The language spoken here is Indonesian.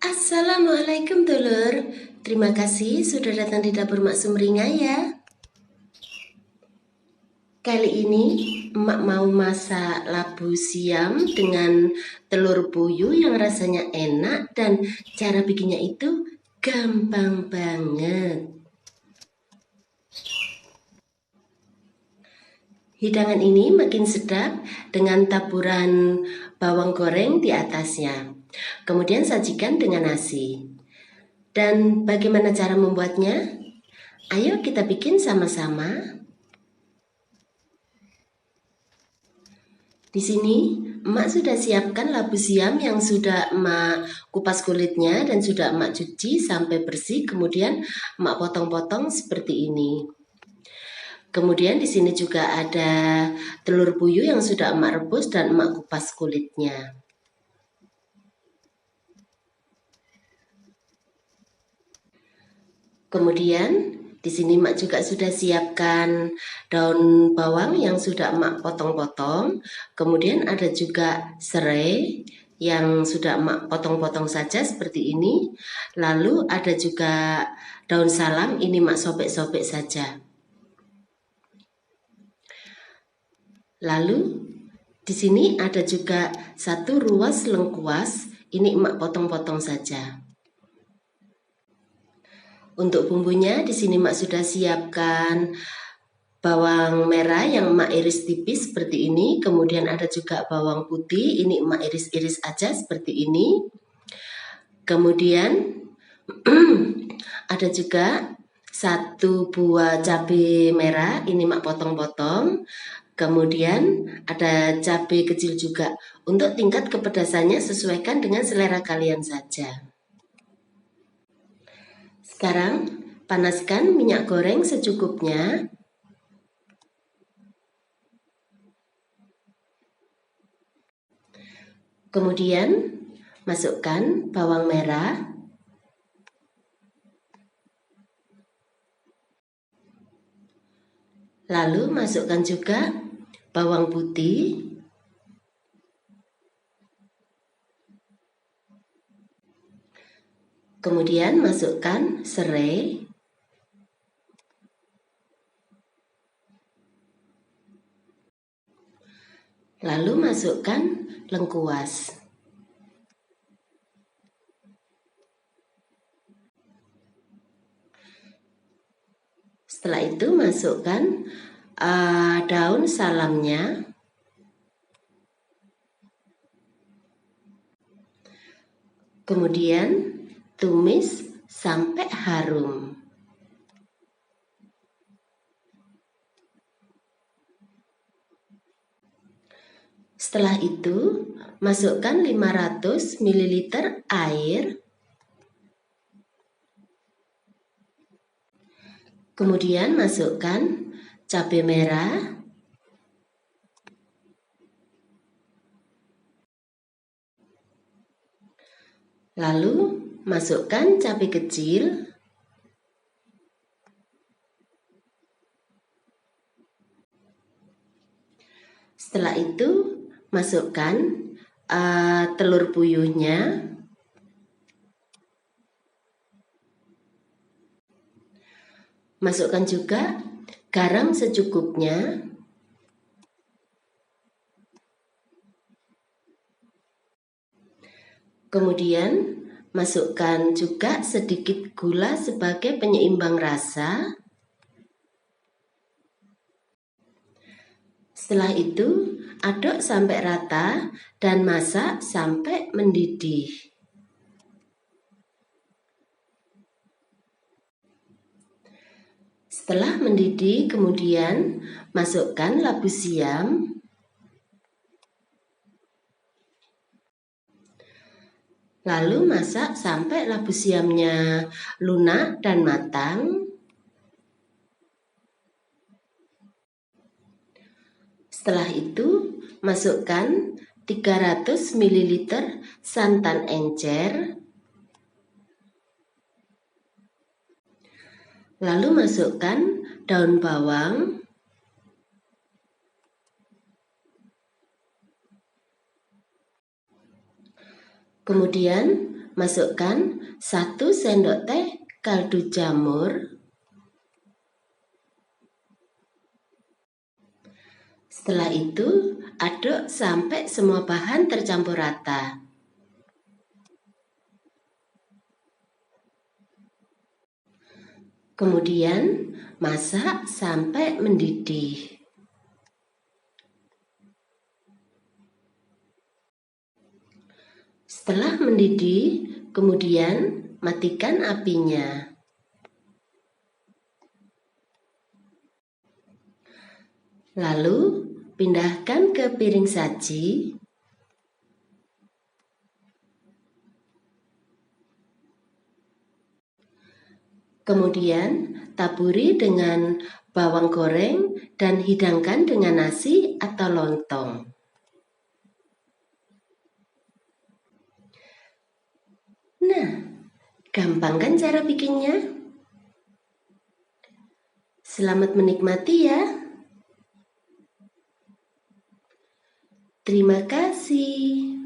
Assalamualaikum dulur. Terima kasih sudah datang di dapur Mak Sumringah ya. Kali ini emak mau masak labu siam dengan telur puyuh yang rasanya enak dan cara bikinnya itu gampang banget. Hidangan ini makin sedap dengan taburan bawang goreng di atasnya. Kemudian sajikan dengan nasi. Dan bagaimana cara membuatnya? Ayo kita bikin sama-sama. Di sini emak sudah siapkan labu siam yang sudah emak kupas kulitnya dan sudah emak cuci sampai bersih. Kemudian emak potong-potong seperti ini. Kemudian di sini juga ada telur puyuh yang sudah emak rebus dan emak kupas kulitnya. Kemudian di sini emak juga sudah siapkan daun bawang yang sudah emak potong-potong. Kemudian ada juga serai yang sudah emak potong-potong saja seperti ini. Lalu ada juga daun salam, ini emak sobek-sobek saja. Lalu di sini ada juga satu ruas lengkuas, ini emak potong-potong saja. Untuk bumbunya di sini emak sudah siapkan bawang merah yang emak iris tipis seperti ini. Kemudian ada juga bawang putih, ini emak iris-iris aja seperti ini. Kemudian ada juga satu buah cabai merah, ini emak potong-potong. Kemudian ada cabai kecil juga. Untuk tingkat kepedasannya sesuaikan dengan selera kalian saja. Sekarang panaskan minyak goreng secukupnya. Kemudian masukkan bawang merah. Lalu masukkan juga bawang putih. Kemudian masukkan serai. Lalu masukkan lengkuas. Setelah itu masukkan daun salamnya. Kemudian tumis sampai harum. Setelah itu masukkan 500 ml air. Kemudian masukkan cabai merah. Lalu masukkan cabai kecil. Setelah itu masukkan telur puyuhnya. Masukkan juga garam secukupnya. Kemudian masukkan juga sedikit gula sebagai penyeimbang rasa. Setelah itu aduk sampai rata dan masak sampai mendidih. Setelah mendidih, kemudian masukkan labu siam. Lalu masak sampai labu siamnya lunak dan matang. Setelah itu masukkan 300 ml santan encer. Lalu masukkan daun bawang. Kemudian masukkan 1 sendok teh kaldu jamur. Setelah itu, aduk sampai semua bahan tercampur rata. Kemudian, masak sampai mendidih. Setelah mendidih, kemudian matikan apinya. Lalu, pindahkan ke piring saji. Kemudian, taburi dengan bawang goreng dan hidangkan dengan nasi atau lontong. Nah, gampang kan cara bikinnya? Selamat menikmati ya. Terima kasih.